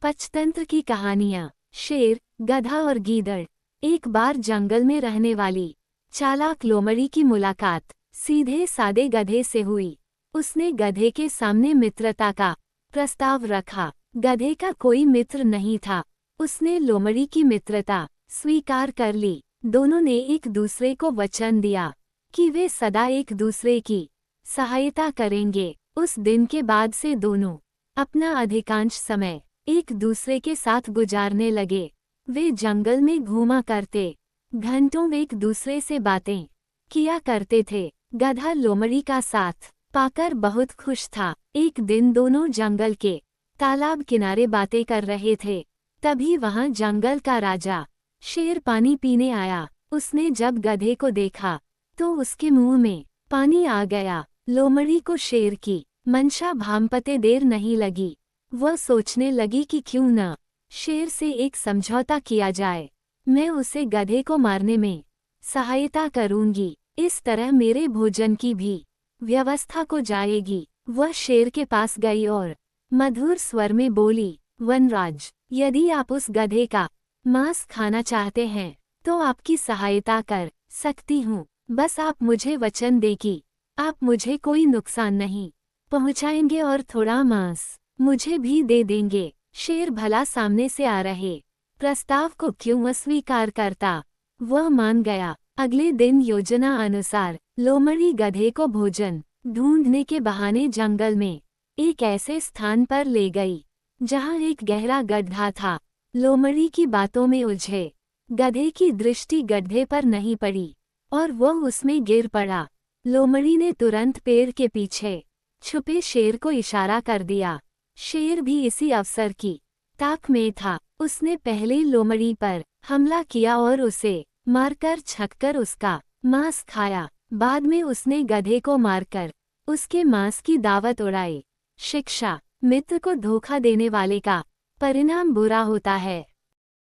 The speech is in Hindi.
पंचतंत्र की कहानियाँ। शेर, गधा और गीदड़। एक बार जंगल में रहने वाली चालाक लोमड़ी की मुलाकात सीधे सादे गधे से हुई। उसने गधे के सामने मित्रता का प्रस्ताव रखा। गधे का कोई मित्र नहीं था। उसने लोमड़ी की मित्रता स्वीकार कर ली। दोनों ने एक दूसरे को वचन दिया कि वे सदा एक दूसरे की सहायता करेंगे। उस दिन के बाद से दोनों अपना अधिकांश समय एक दूसरे के साथ गुजारने लगे। वे जंगल में घूमा करते, घंटों एक दूसरे से बातें किया करते थे। गधा लोमड़ी का साथ पाकर बहुत खुश था। एक दिन दोनों जंगल के तालाब किनारे बातें कर रहे थे। तभी वहां जंगल का राजा शेर पानी पीने आया। उसने जब गधे को देखा तो उसके मुंह में पानी आ गया। लोमड़ी को शेर की मंशा भांपते देर नहीं लगी। वह सोचने लगी कि क्यों न शेर से एक समझौता किया जाए। मैं उसे गधे को मारने में सहायता करूंगी। इस तरह मेरे भोजन की भी व्यवस्था को जाएगी। वह शेर के पास गई और मधुर स्वर में बोली, वनराज, यदि आप उस गधे का मांस खाना चाहते हैं तो आपकी सहायता कर सकती हूँ। बस आप मुझे वचन दें कि आप मुझे कोई नुकसान नहीं पहुँचाएंगे और थोड़ा मांस मुझे भी दे देंगे। शेर भला सामने से आ रहे प्रस्ताव को क्यों अस्वीकार करता। वह मान गया। अगले दिन योजना अनुसार लोमड़ी गधे को भोजन ढूंढने के बहाने जंगल में एक ऐसे स्थान पर ले गई जहां एक गहरा गड्ढा था। लोमड़ी की बातों में उलझे गधे की दृष्टि गड्ढे पर नहीं पड़ी और वह उसमें गिर पड़ा। लोमड़ी ने तुरंत पेड़ के पीछे छुपे शेर को इशारा कर दिया। शेर भी इसी अवसर की ताक में था। उसने पहले लोमड़ी पर हमला किया और उसे मारकर छककर उसका मांस खाया। बाद में उसने गधे को मारकर उसके मांस की दावत उड़ाई। शिक्षा, मित्र को धोखा देने वाले का परिणाम बुरा होता है।